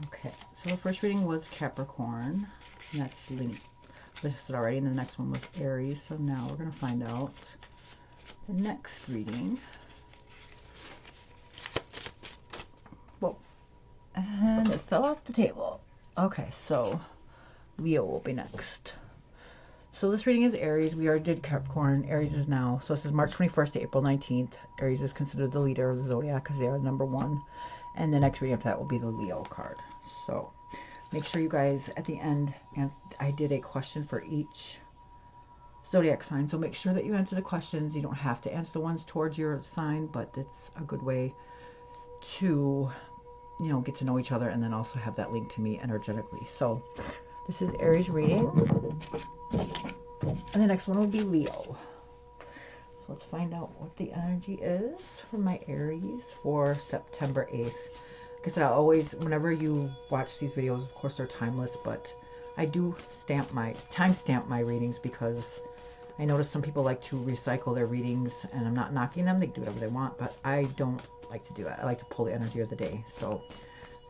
Okay, so the first reading was Capricorn, and that's linked listed already, and the next one was Aries. So now we're going to find out the next reading. Whoa, and it fell off the table. Okay, so Leo will be next. So this reading is Aries. We already did Capricorn. Aries is now. So this is March 21st to April 19th. Aries is considered the leader of the zodiac because they are number one. And the next reading after that will be the Leo card. So make sure you guys at the end, and I did a question for each zodiac sign. So make sure that you answer the questions. You don't have to answer the ones towards your sign, but it's a good way to, you know, get to know each other and then also have that link to me energetically. So this is Aries reading. And the next one will be Leo. So let's find out what the energy is for my Aries for September 8th. Like I said, I'll always, whenever you watch these videos, of course they're timeless, but I do timestamp my readings because I notice some people like to recycle their readings, and I'm not knocking them. They can do whatever they want, but I don't like to do that. I like to pull the energy of the day. So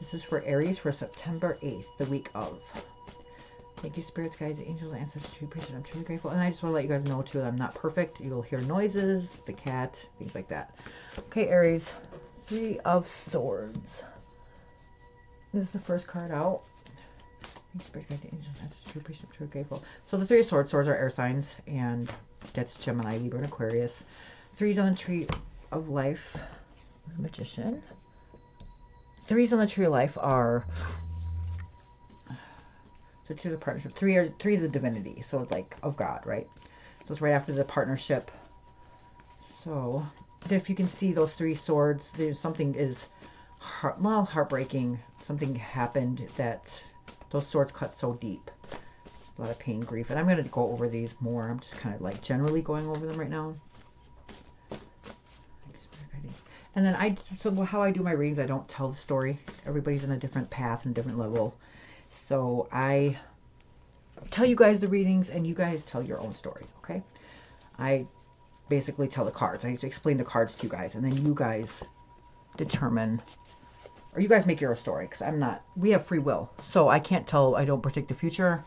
this is for Aries for September 8th, the week of. Thank you, spirits, guides, angels, ancestors. Truly appreciate it. I'm truly grateful. And I just want to let you guys know, too, that I'm not perfect. You'll hear noises, the cat, things like that. Okay, Aries. Three of Swords. This is the first card out. Thank you, spirits, guides, angels, ancestors. Truly appreciate it. I'm truly grateful. So the Three of Swords. Swords are air signs. And that's Gemini, Libra, and Aquarius. Threes on the Tree of Life. Magician. Threes on the Tree of Life are... So to the partnership, three is the divinity, so it's like of God, right? So it's right after the partnership. So if you can see those three swords, there's something is heartbreaking. Something happened that those swords cut so deep. A lot of pain, grief, and I'm going to go over these more. I'm just kind of like generally going over them right now. And then so how I do my readings, I don't tell the story. Everybody's in a different path and different level. So I tell you guys the readings and you guys tell your own story, okay? I basically tell the cards. I explain the cards to you guys, and then you guys determine, or you guys make your own story, because we have free will. So I can't tell, I don't predict the future.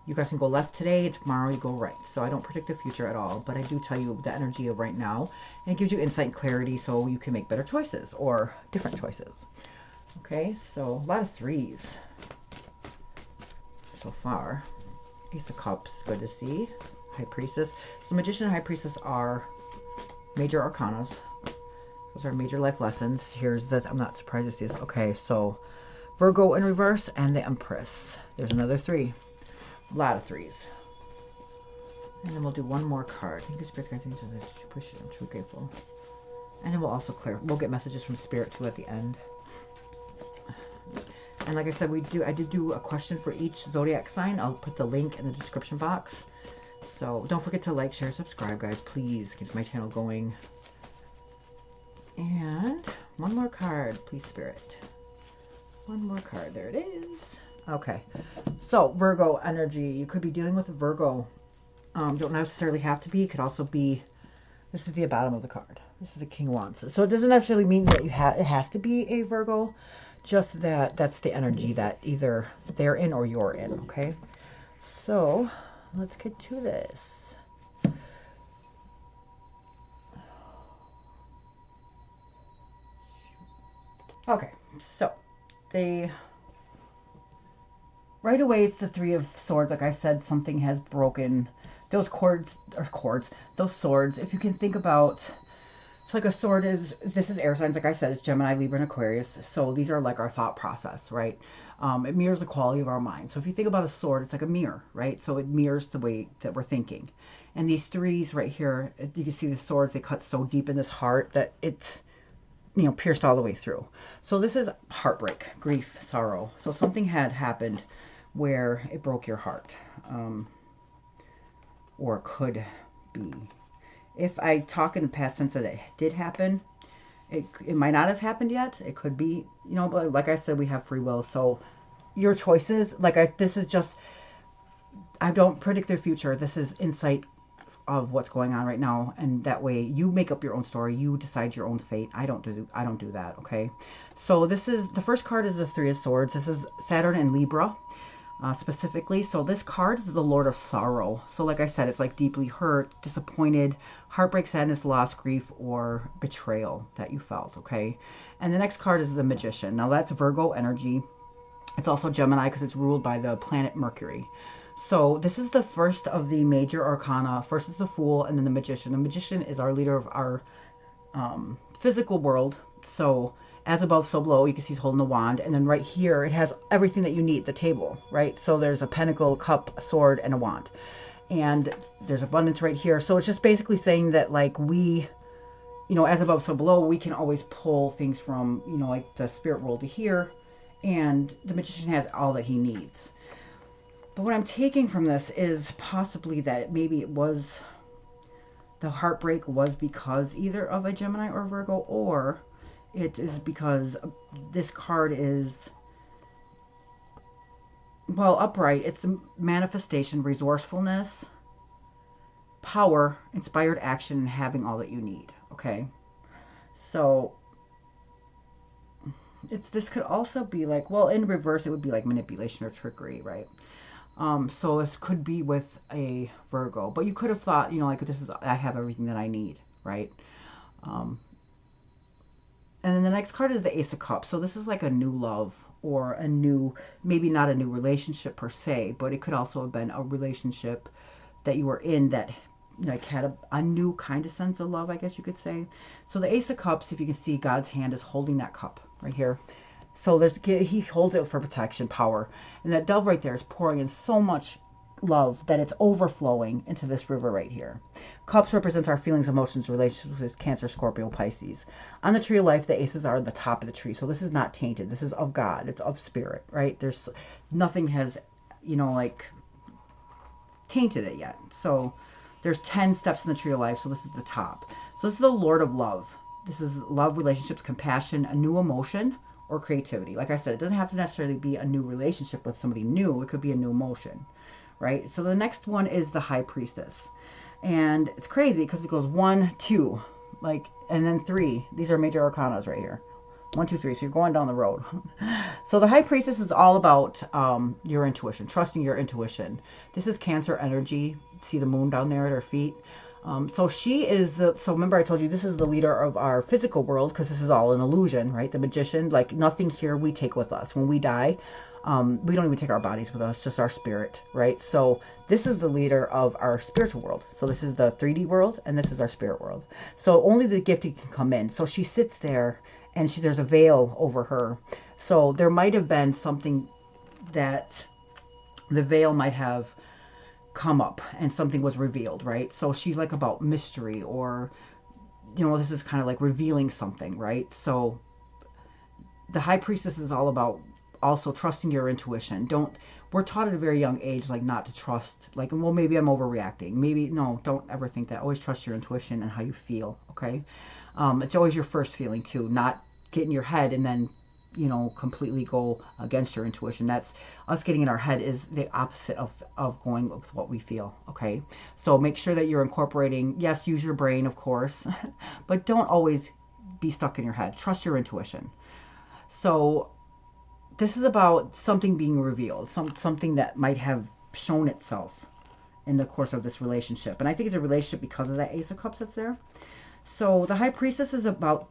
You guys can go left today, tomorrow you go right. So I don't predict the future at all, but I do tell you the energy of right now, and it gives you insight and clarity so you can make better choices or different choices. Okay, so a lot of threes so far. Ace of Cups, good to see. High Priestess. So Magician and High Priestess are major arcanas. Those are major life lessons. Here's the, I'm not surprised to see this. Okay, so Virgo in reverse and the Empress. There's another three. A lot of threes. And then we'll do one more card. Thank you, Spirit Guides, Angels. I'm truly grateful. And then we'll also we'll get messages from Spirit too at the end. And like I said, I did do a question for each zodiac sign. I'll put the link in the description box. So don't forget to like, share, subscribe, guys. Please get my channel going. And one more card, please, Spirit. One more card. There it is. Okay. So Virgo energy. You could be dealing with a Virgo. Don't necessarily have to be. It could also be. This is the bottom of the card. This is the King of Wands. So it doesn't necessarily mean that it has to be a Virgo. Just that's the energy that either they're in or you're in, okay? So, let's get to this. Okay, so right away it's the Three of Swords. Like I said, something has broken those those swords. If you can think about, so like a sword this is air signs, like I said, it's Gemini, Libra, and Aquarius. So these are like our thought process, right? It mirrors the quality of our mind. So if you think about a sword, it's like a mirror, right? So it mirrors the way that we're thinking. And these threes right here, you can see the swords, they cut so deep in this heart that it's, you know, pierced all the way through. So this is heartbreak, grief, sorrow. So something had happened where it broke your heart, or could be. If I talk in the past tense that it did happen, it might not have happened yet. It could be, you know, but like I said, we have free will. So your choices, this is just, I don't predict their future. This is insight of what's going on right now, and that way you make up your own story, you decide your own fate. I don't do that. Okay, so this is the first card is the Three of Swords. This is Saturn and Libra, specifically. So this card is the Lord of Sorrow. So like I said, it's like deeply hurt, disappointed, heartbreak, sadness, loss, grief, or betrayal that you felt. Okay, and the next card is the Magician. Now that's Virgo energy. It's also Gemini because it's ruled by the planet Mercury. So this is the first of the major arcana. First is the Fool, and then the Magician. The Magician is our leader of our physical world. So as above, so below. You can see he's holding the wand, and then right here it has everything that you need. The table, right? So there's a pentacle, a cup, a sword, and a wand, and there's abundance right here. So it's just basically saying that like we, as above, so below. We can always pull things from like the spirit world to here, and the Magician has all that he needs. But what I'm taking from this is possibly that maybe it was the heartbreak was because either of a Gemini or Virgo, or it is because this card is, well, upright. It's manifestation, resourcefulness, power, inspired action, and having all that you need. Okay, so this could also be like, well, in reverse, it would be like manipulation or trickery, right? So this could be with a Virgo, but you could have thought, like I have everything that I need, right? And then the next card is the Ace of Cups. So this is like a new love, or a new, maybe not a new relationship per se, but it could also have been a relationship that you were in that like had a new kind of sense of love, I guess you could say. So the Ace of Cups, if you can see, God's hand is holding that cup right here. So he holds it for protection, power. And that dove right there is pouring in so much love that it's overflowing into this river right here. Cups represents our feelings, emotions, relationships with Cancer, Scorpio, Pisces. On the tree of life, the aces are at the top of the tree. So this is not tainted. This is of God. It's of spirit, right? There's nothing has, like tainted it yet. So there's 10 steps in the tree of life. So this is the top. So this is the Lord of Love. This is love, relationships, compassion, a new emotion, or creativity. Like I said, it doesn't have to necessarily be a new relationship with somebody new. It could be a new emotion, right? So the next one is the High Priestess. And it's crazy because it goes 1, 2, and then 3. These are major arcanas right here. 1, 2, 3. So you're going down the road. So the High Priestess is all about your intuition, trusting your intuition. This is Cancer energy. See the moon down there at her feet. So she is so remember I told you this is the leader of our physical world, because this is all an illusion, right? The Magician, like nothing here we take with us. When we die, we don't even take our bodies with us, just our spirit, right? So this is the leader of our spiritual world. So this is the 3D world, and this is our spirit world. So only the gifted can come in. So she sits there, and there's a veil over her. So there might have been something that the veil might have come up and something was revealed, right? So she's like about mystery, or this is kind of like revealing something, right? So the High Priestess is all about also trusting your intuition. We're taught at a very young age like not to trust, like, well, maybe I'm overreacting, maybe no, don't ever think that. Always trust your intuition and how you feel. Okay, it's always your first feeling too, not get in your head and then completely go against your intuition. That's us getting in our head is the opposite of going with what we feel. Okay, so make sure that you're incorporating, yes, use your brain, of course, but don't always be stuck in your head. Trust your intuition. So this is about something being revealed, something that might have shown itself in the course of this relationship. And I think it's a relationship because of that Ace of Cups that's there. So the High Priestess is about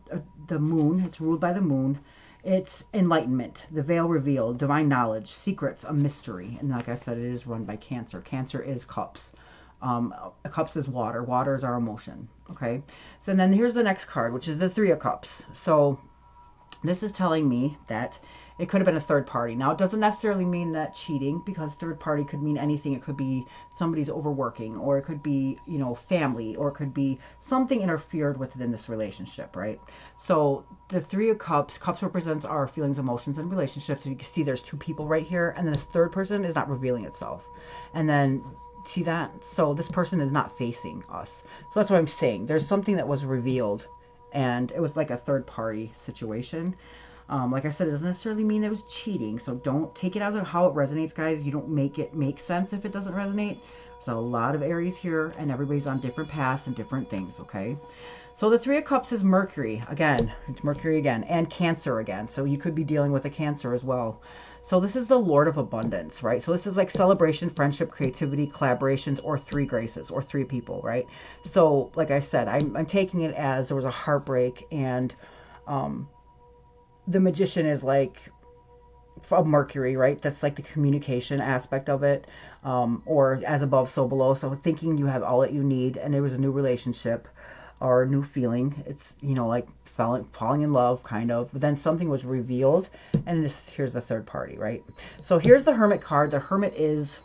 the moon. It's ruled by the moon. It's enlightenment, the veil revealed, divine knowledge, secrets, a mystery. And like I said, it is run by Cancer. Cancer is cups. Cups is water. Water is our emotion. Okay. So then here's the next card, which is the Three of Cups. So this is telling me that it could have been a third party. Now, it doesn't necessarily mean that cheating, because third party could mean anything. It could be somebody's overworking, or it could be, family, or it could be something interfered within this relationship, right? So the Three of Cups, cups represents our feelings, emotions, and relationships. So you can see there's two people right here, and this third person is not revealing itself. And then, see that? So this person is not facing us. So that's what I'm saying. There's something that was revealed, and it was like a third party situation. Like I said, it doesn't necessarily mean it was cheating, so don't take it as how it resonates, guys. You don't make it make sense if it doesn't resonate. So a lot of Aries here, and everybody's on different paths and different things, okay? So the Three of Cups is Mercury. Again, it's Mercury again, and Cancer again. So you could be dealing with a Cancer as well. So this is the Lord of Abundance, right? So this is like celebration, friendship, creativity, collaborations, or three graces, or three people, right? So like I said, I'm taking it as there was a heartbreak, and the Magician is like of Mercury, right? That's like the communication aspect of it, or as above, so below. So thinking you have all that you need, and there was a new relationship or a new feeling. It's, you know, like falling in love, kind of. But then something was revealed, and here's the third party, right? So here's the Hermit card. The Hermit is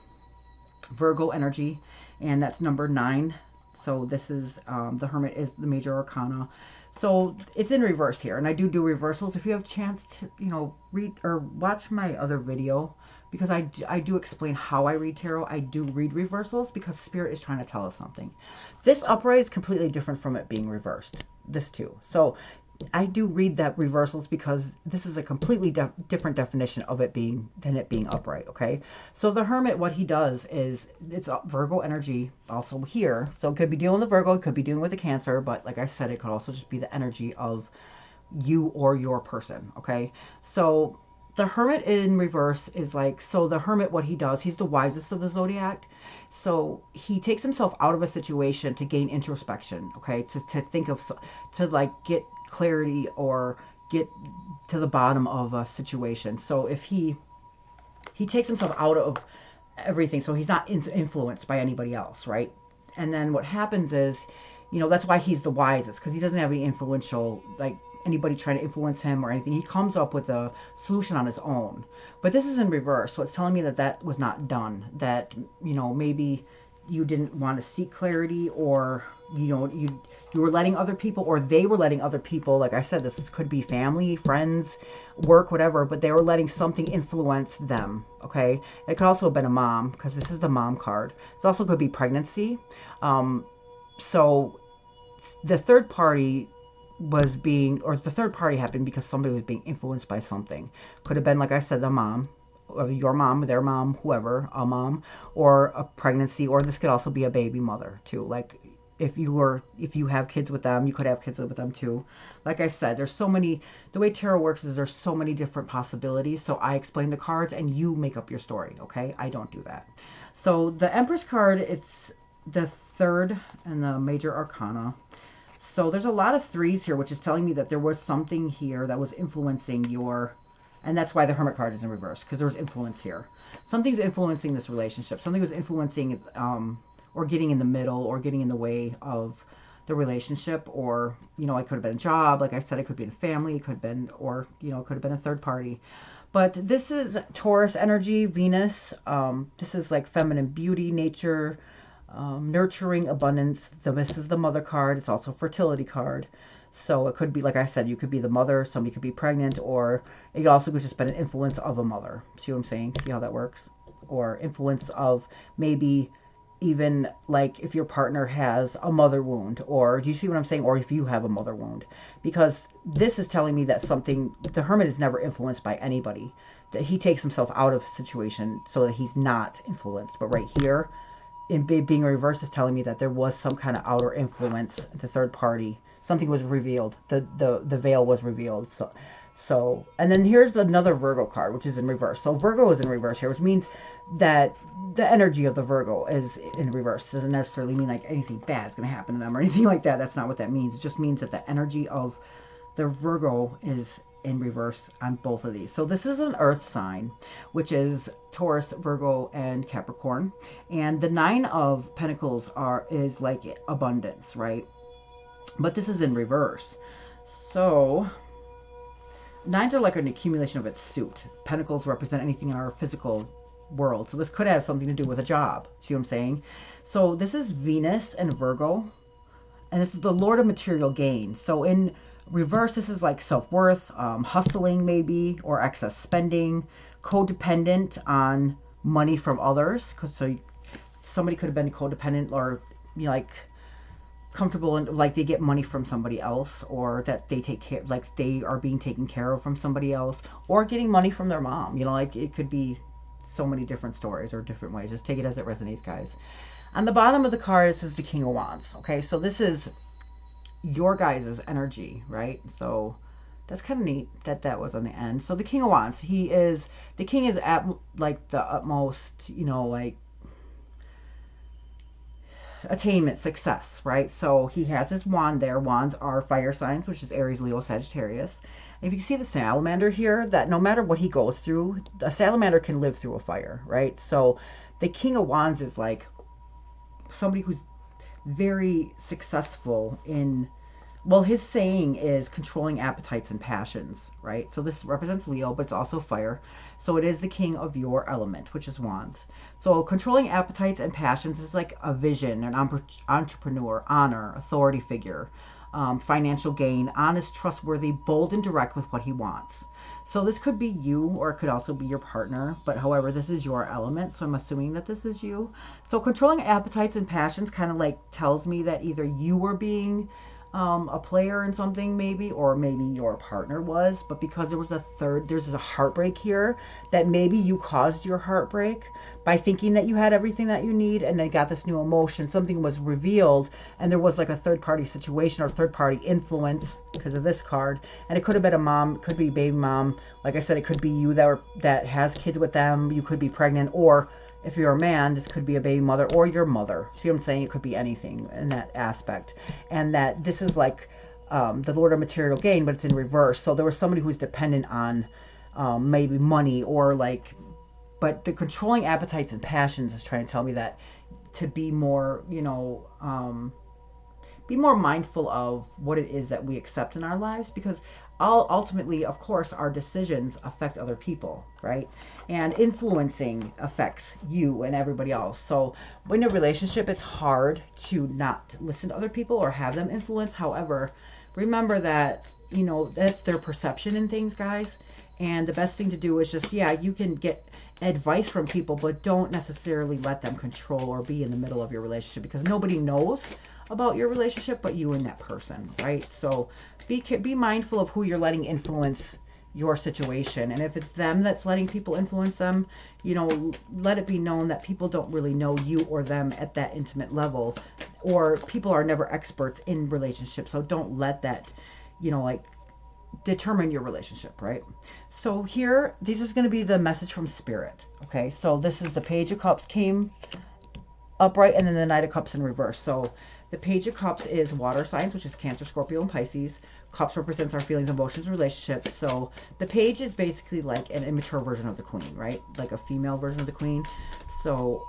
Virgo energy, and that's number 9. So this is the Hermit is the major arcana. So it's in reverse here, and I do reversals. If you have a chance to, you know, read or watch my other video, because I do explain how I read tarot. I do read reversals because Spirit is trying to tell us something. This upright is completely different from it being reversed. This too. So I do read that reversals because this is a completely different definition of it being than it being upright. Okay, so the Hermit, what he does is, it's Virgo energy also here. So it could be dealing with Virgo, it could be dealing with a Cancer, but like I said, it could also just be the energy of you or your person. Okay, so the Hermit in reverse is like, so the Hermit, what he does, he's the wisest of the zodiac. So he takes himself out of a situation to gain introspection. Okay, to think of, to like get clarity or get to the bottom of a situation. So if he takes himself out of everything, so he's not influenced by anybody else, right? And then what happens is, you know, that's why he's the wisest, because he doesn't have any influential, like anybody trying to influence him or anything. He comes up with a solution on his own. But this is in reverse, so it's telling me that that was not done, that, you know, maybe you didn't want to seek clarity, or, you know, you were letting other people, or they were letting other people, like I said, this could be family, friends, work, whatever, but they were letting something influence them. Okay, it could also have been a mom, because this is the mom card. It also could be pregnancy. So the third party was being, or the third party happened because somebody was being influenced by something. Could have been, like I said, the mom, or your mom, their mom, whoever, a mom, or a pregnancy, or this could also be a baby mother too. Like if you have kids with them, you could have kids with them too. Like I said, there's so many, the way tarot works is there's so many different possibilities. So I explain the cards and you make up your story. Okay, I don't do that. So the Empress card, it's the third and the major arcana. So there's a lot of threes here, which is telling me that there was something here that was influencing your, and that's why the Hermit card is in reverse, because there was influence here. Something's influencing this relationship. Something was influencing, or getting in the middle, or getting in the way of the relationship, or, you know, it could have been a job. Like I said, it could be in a family, it could have been, or, you know, it could have been a third party. But this is Taurus energy, Venus. This is like feminine beauty, nature, nurturing, abundance. This is the Mother card. It's also a fertility card. So it could be, like I said, you could be the mother, somebody could be pregnant, or it also could just be an influence of a mother. See what I'm saying? See how that works? Or influence of maybe even like if your partner has a mother wound, or do you see what I'm saying? Or if you have a mother wound, because this is telling me that something, the Hermit is never influenced by anybody, that he takes himself out of a situation so that he's not influenced. But right here, in being reversed, is telling me that there was some kind of outer influence, the third party. Something was revealed. The veil was revealed. So, and then here's another Virgo card, which is in reverse. So Virgo is in reverse here, which means that the energy of the Virgo is in reverse. It doesn't necessarily mean like anything bad is going to happen to them or anything like that. That's not what that means. It just means that the energy of the Virgo is in reverse on both of these. So this is an earth sign, which is Taurus, Virgo, and Capricorn. And the 9 of Pentacles is like abundance, right? But this is in reverse. So 9s are like an accumulation of its suit. Pentacles represent anything in our physical world. So this could have something to do with a job. See what I'm saying? So this is Venus and Virgo. And this is the Lord of material gain. So in reverse, this is like self-worth, hustling maybe, or excess spending, codependent on money from others. So somebody could have been codependent, or, you know, like comfortable and like they get money from somebody else, or that they take care, like they are being taken care of from somebody else, or getting money from their mom. You know, like it could be so many different stories or different ways. Just take it as it resonates, guys. On the bottom of the card, this is the King of Wands. Okay, so this is your guys' energy, right? So that's kind of neat that that was on the end. So the King of Wands, the king is at like the utmost, you know, like attainment, success, right? So he has his wand there. Wands are fire signs, which is Aries, Leo, Sagittarius. And if you see the salamander here, that no matter what he goes through, a salamander can live through a fire, right? So the King of Wands is like somebody who's very successful in, well, his saying is controlling appetites and passions, right? So this represents Leo, but it's also fire. So it is the king of your element, which is Wands. So controlling appetites and passions is like a vision, an entrepreneur, honor, authority figure, financial gain, honest, trustworthy, bold, and direct with what he wants. So this could be you, or it could also be your partner, but however, this is your element, so I'm assuming that this is you. So controlling appetites and passions kind of like tells me that either you were being a player in something maybe, or maybe your partner was, but because there was there's a heartbreak here, that maybe you caused your heartbreak by thinking that you had everything that you need, and then got this new emotion, something was revealed, and there was like a third party situation or third party influence because of this card, and it could have been a mom, could be baby mom, like I said, it could be you that has kids with them, you could be pregnant, or if you're a man, this could be a baby mother or your mother. See what I'm saying? It could be anything in that aspect. And that this is like the Lord of Material Gain, but it's in reverse. So there was somebody who's dependent on maybe money, or like, but the controlling appetites and passions is trying to tell me that to be more, you know, be more mindful of what it is that we accept in our lives, because ultimately, of course, our decisions affect other people, right? And influencing affects you and everybody else. So in a relationship, it's hard to not listen to other people or have them influence. However, remember that, you know, that's their perception in things, guys. And the best thing to do is just, yeah, you can get advice from people, but don't necessarily let them control or be in the middle of your relationship, because nobody knows about your relationship but you and that person, right? So be mindful of who you're letting influence your situation, and if it's them that's letting people influence them, you know, let it be known that people don't really know you or them at that intimate level, or people are never experts in relationships, so don't let that, you know, like determine your relationship, right? So here, this is going to be the message from Spirit. Okay, so this is the Page of Cups came upright, and then the Knight of Cups in reverse. So the Page of Cups is water signs, which is Cancer, Scorpio, and Pisces. Cups represents our feelings, emotions, relationships. So the Page is basically like an immature version of the Queen, right? Like a female version of the Queen. So,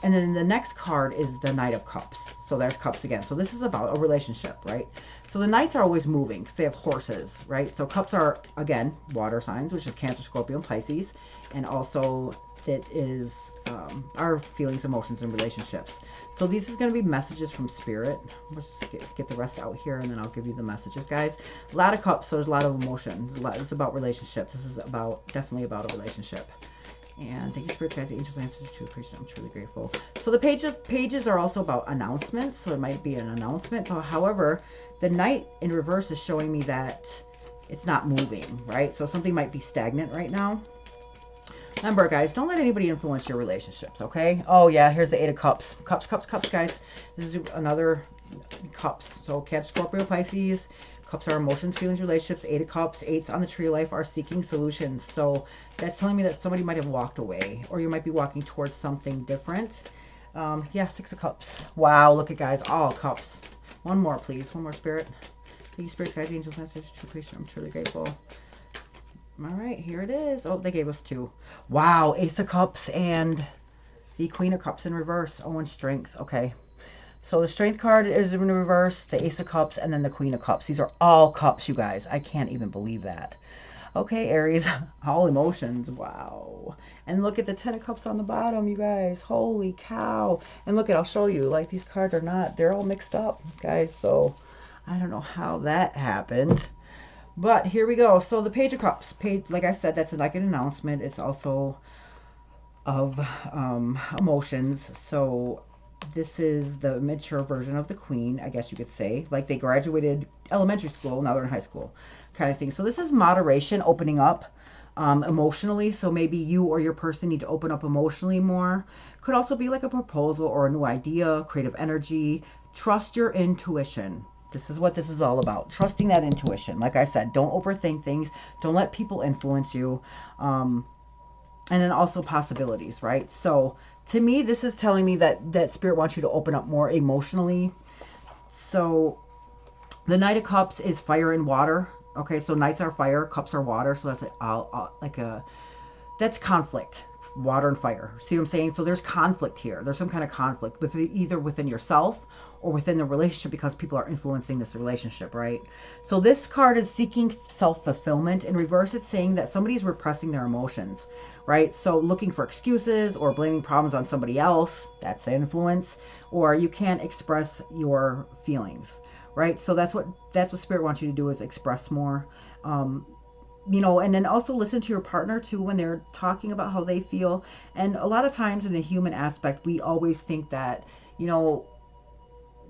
and then the next card is the Knight of Cups. So there's Cups again. So this is about a relationship, right? So the Knights are always moving because they have horses, right? So Cups are, again, water signs, which is Cancer, Scorpio, and Pisces. And also it is our feelings, emotions, and relationships. So these is going to be messages from Spirit. Let's get the rest out here, and then I'll give you the messages, guys. A lot of Cups, so there's a lot of emotion. It's about relationships. This is definitely about a relationship. And thank you, Spirit Guides, the angels, answers to appreciate. I'm truly grateful. So the pages are also about announcements. So it might be an announcement. But however, the Knight in reverse is showing me that it's not moving, right? So something might be stagnant right now. Remember, guys, don't let anybody influence your relationships, okay? Oh, yeah, here's the Eight of Cups. Cups, guys. This is another Cups. So Cancer, Scorpio, Pisces. Cups are emotions, feelings, relationships. Eight of Cups. Eights on the tree of life are seeking solutions. So that's telling me that somebody might have walked away, or you might be walking towards something different. Yeah, Six of Cups. Wow, look at, guys, all Cups. One more, please. One more, Spirit. Thank you, Spirit, guides, angels, messages, true appreciation. I'm truly grateful. All right, here it is. Oh, they gave us two. Wow, Ace of Cups and the Queen of Cups in reverse. Oh, and Strength. Okay. So the Strength card is in reverse, the Ace of Cups, and then the Queen of Cups. These are all Cups, you guys. I can't even believe that. Okay, Aries, all emotions. Wow. And look at the Ten of Cups on the bottom, you guys. Holy cow. And look, I'll show you. Like, these cards are not, they're all mixed up, guys. So I don't know how that happened. But here we go. So the Page of Cups, like I said, that's like an announcement. It's also of emotions. So this is the mature version of the Queen, I guess you could say. Like they graduated elementary school, now they're in high school kind of thing. So this is moderation, opening up. emotionally. So maybe you or your person need to open up emotionally more. Could also be like a proposal or a new idea, creative energy. Trust your intuition. This is what this is all about. Trusting that intuition. Like I said, don't overthink things. Don't let people influence you. And then also possibilities, right? So to me, this is telling me that Spirit wants you to open up more emotionally. So the Knight of Cups is fire and water. Okay, so Knights are fire, Cups are water. So that's that's conflict, water and fire. See what I'm saying? So there's conflict here. There's some kind of conflict with either within yourself or within the relationship, because people are influencing this relationship, right? So this card is seeking self-fulfillment. In reverse, it's saying that somebody's repressing their emotions, right? So looking for excuses or blaming problems on somebody else, that's the influence, or you can't express your feelings, right? So that's what Spirit wants you to do, is express more. You know, and then also listen to your partner too when they're talking about how they feel. And a lot of times in the human aspect, we always think that, you know,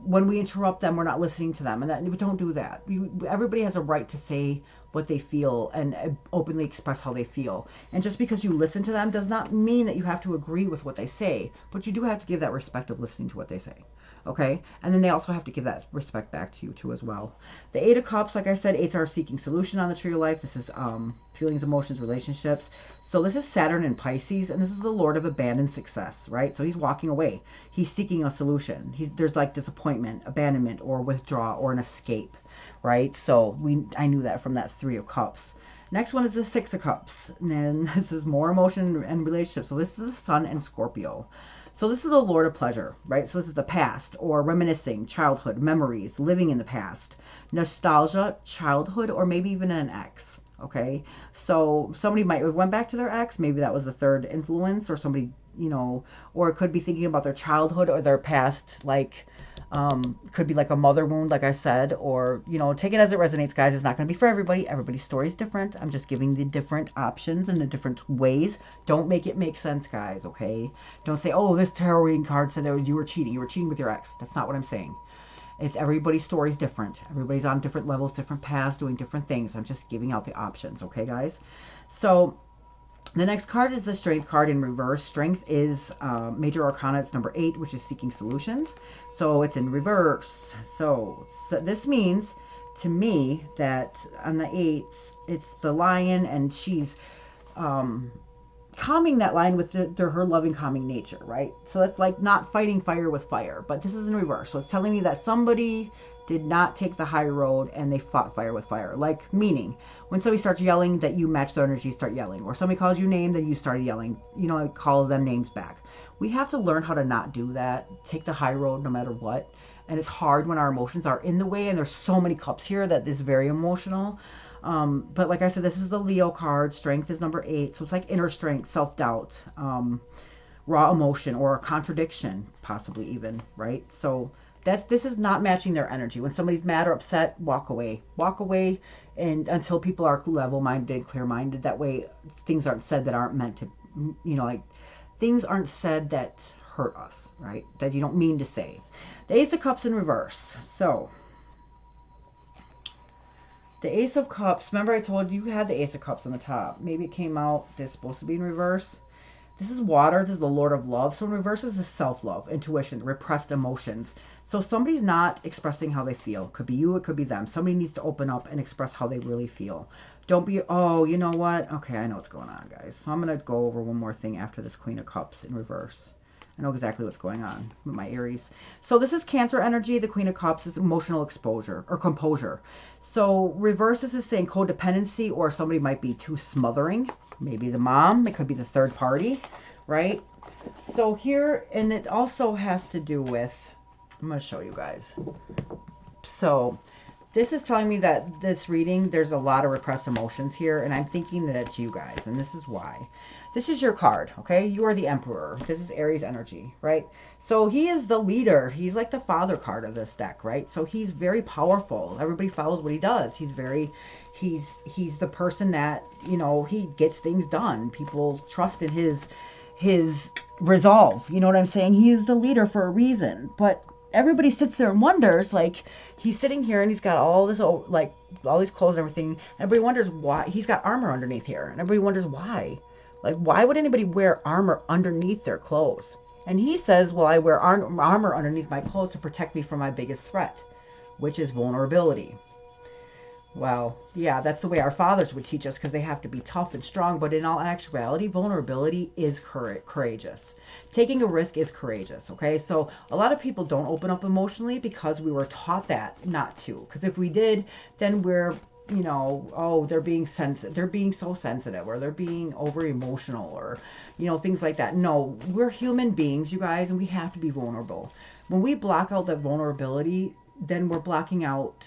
when we interrupt them, we're not listening to them, and that we don't do that. Everybody has a right to say what they feel and openly express how they feel. And just because you listen to them does not mean that you have to agree with what they say, but you do have to give that respect of listening to what they say. Okay, and then they also have to give that respect back to you too as well. The Eight of Cups, like I said, eights are seeking solution on the Tree of Life. This is feelings, emotions, relationships. So this is Saturn in Pisces, and this is the Lord of abandoned success, right? So he's walking away. He's seeking a solution. There's like disappointment, abandonment, or withdrawal, or an escape, right? So I knew that from that Three of Cups. Next one is the Six of Cups, and then this is more emotion and relationships. So this is the Sun and Scorpio. So this is the Lord of pleasure, right? So this is the past, or reminiscing, childhood, memories, living in the past, nostalgia, childhood, or maybe even an ex, okay? So somebody might have went back to their ex. Maybe that was the third influence, or somebody, you know, or it could be thinking about their childhood or their past, like, could be like a mother wound, like I said, or, you know, take it as it resonates, guys. It's not going to be for everybody. Everybody's story is different. I'm just giving the different options and the different ways. Don't make it make sense, guys, okay? Don't say, oh, this tarot reading card said that you were cheating. You were cheating with your ex. That's not what I'm saying. It's everybody's story is different. Everybody's on different levels, different paths, doing different things. I'm just giving out the options, okay, guys? So the next card is the Strength card in reverse. Strength is Major Arcana. It's number 8, which is seeking solutions. So it's in reverse. So this means to me that on the 8s, it's the Lion, and she's calming that Lion with her loving, calming nature, right? So it's like not fighting fire with fire, but this is in reverse. So it's telling me that somebody did not take the high road and they fought fire with fire. Like, meaning when somebody starts yelling, that you match their energy, start yelling. Or somebody calls you name, then you start yelling, you know, call them names back. We have to learn how to not do that, take the high road no matter what. And it's hard when our emotions are in the way, and there's so many cups here that is very emotional. But like I said, this is the Leo card. Strength is number 8. So it's like inner strength, self-doubt, raw emotion, or a contradiction, possibly even, right? So this is not matching their energy. When somebody's mad or upset, walk away. Walk away, and until people are level-minded, clear-minded. That way things aren't said that aren't meant to, you know, like things aren't said that hurt us, right? That you don't mean to say. The Ace of Cups in reverse. So the Ace of Cups, remember I told you had the Ace of Cups on the top. Maybe it came out, this is supposed to be in reverse. This is water, this is the Lord of Love. So in reverse is the self-love, intuition, repressed emotions. So somebody's not expressing how they feel. It could be you, it could be them. Somebody needs to open up and express how they really feel. Don't be, oh, you know what? Okay, I know what's going on, guys. So I'm going to go over one more thing after this Queen of Cups in reverse. I know exactly what's going on with my Aries. So this is Cancer energy. The Queen of Cups is emotional exposure or composure. So reverse is saying codependency, or somebody might be too smothering. Maybe the mom. It could be the third party, right? So here, and it also has to do with, I'm going to show you guys. So this is telling me that this reading, there's a lot of repressed emotions here, and I'm thinking that it's you guys, and this is why. This is your card, okay? You are the Emperor. This is Aries energy, right? So he is the leader. He's like the father card of this deck, right? So he's very powerful. Everybody follows what he does. He's the person that, you know, he gets things done. People trust in his resolve. You know what I'm saying? He is the leader for a reason. But everybody sits there and wonders, like, he's sitting here and he's got all this, like, all these clothes and everything. Everybody wonders why he's got armor underneath here. And everybody wonders why. Like, why would anybody wear armor underneath their clothes? And he says, well, I wear armor underneath my clothes to protect me from my biggest threat, which is vulnerability. Well, yeah, that's the way our fathers would teach us, because they have to be tough and strong. But in all actuality, vulnerability is courageous. Taking a risk is courageous, okay? So a lot of people don't open up emotionally because we were taught that not to. Because if we did, then we're, you know, oh, they're being sensitive, they're being so sensitive, or they're being over emotional, or, you know, things like that. No, we're human beings, you guys, and we have to be vulnerable. When we block out that vulnerability, then we're blocking out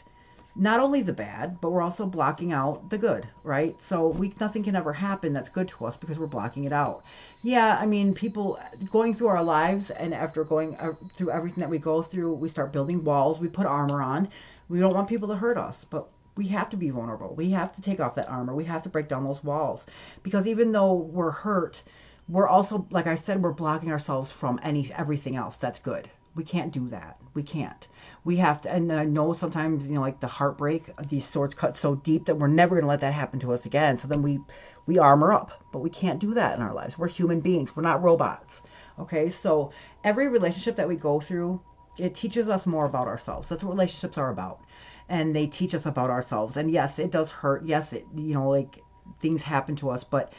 not only the bad, but we're also blocking out the good, right? So nothing can ever happen that's good to us because we're blocking it out. Yeah, I mean, people going through our lives, and after going through everything that we go through, we start building walls, we put armor on. We don't want people to hurt us, but we have to be vulnerable. We have to take off that armor. We have to break down those walls, because even though we're hurt, we're also, like I said, we're blocking ourselves from everything else that's good. We can't do that. We can't. We have to, and I know sometimes, you know, like the heartbreak, these swords cut so deep that we're never going to let that happen to us again. So then we armor up, but we can't do that in our lives. We're human beings. We're not robots. Okay. So every relationship that we go through, it teaches us more about ourselves. That's what relationships are about. And they teach us about ourselves. And yes, it does hurt. Yes, it, you know, like things happen to us, but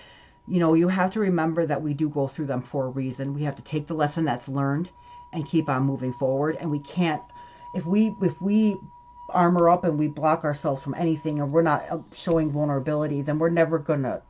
you know, you have to remember that we do go through them for a reason. We have to take the lesson that's learned and keep on moving forward. And we can't, if we armor up and we block ourselves from anything, and we're not showing vulnerability, then we're never gonna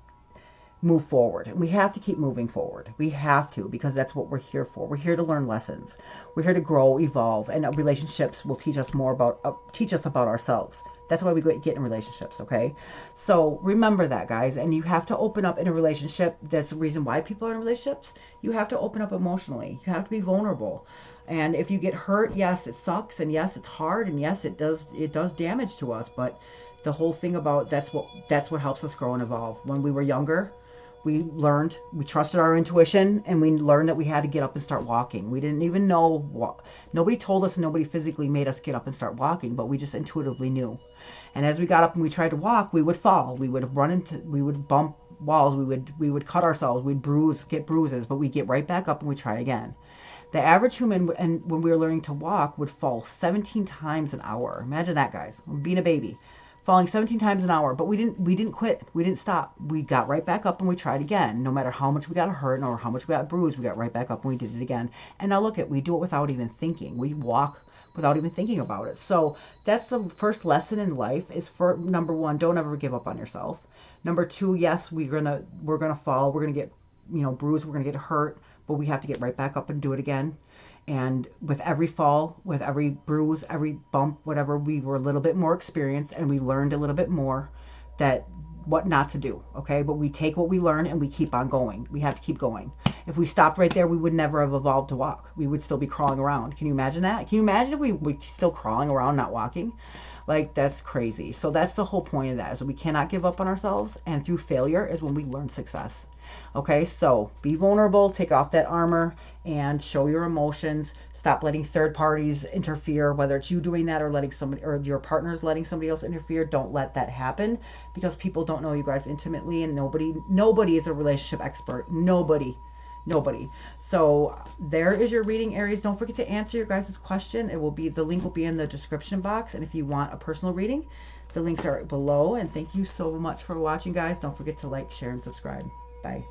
move forward. And we have to keep moving forward. We have to, because that's what we're here for. We're here to learn lessons. We're here to grow, evolve, and relationships will teach us more about teach us about ourselves. That's why we get in relationships, okay? So remember that, guys. And you have to open up in a relationship. That's the reason why people are in relationships. You have to open up emotionally. You have to be vulnerable. And if you get hurt, yes, it sucks, and yes, it's hard, and yes, it does damage to us. But the whole thing about that's what helps us grow and evolve. When we were younger, we trusted our intuition, and we learned that we had to get up and start walking. We didn't even know, nobody told us, nobody physically made us get up and start walking, but we just intuitively knew. And as we got up and we tried to walk, we would fall. We would we would bump walls. We would cut ourselves. We'd get bruises, but we'd get right back up and we'd try again. The average human, and when we were learning to walk, would fall 17 times an hour. Imagine that, guys. Being a baby, falling 17 times an hour. But we didn't quit. We didn't stop. We got right back up and we tried again. No matter how much we got hurt or how much we got bruised, we got right back up and we did it again. And now look we do it without even thinking. We walk without even thinking about it. So that's the first lesson in life, is for number one, don't ever give up on yourself. Number two, yes, we're gonna fall, we're gonna get, you know, bruised, we're gonna get hurt, but we have to get right back up and do it again. And with every fall, with every bruise, every bump, whatever, we were a little bit more experienced, and we learned a little bit more that what not to do, okay? But we take what we learn and we keep on going. We have to keep going. If we stopped right there, we would never have evolved to walk. We would still be crawling around. Can you imagine that? Can you imagine if we still crawling around, not walking? Like, that's crazy. So that's the whole point of that, is that we cannot give up on ourselves, and through failure is when we learn success. Okay, so be vulnerable, take off that armor, and show your emotions. Stop letting third parties interfere, whether it's you doing that or letting somebody, or your partner's letting somebody else interfere. Don't let that happen, because people don't know you guys intimately, and nobody is a relationship expert. Nobody. So there is your reading, Aries. Don't forget to answer your guys' question. The link will be in the description box, and if you want a personal reading, the links are below. And thank you so much for watching, guys. Don't forget to like, share, and subscribe. Bye.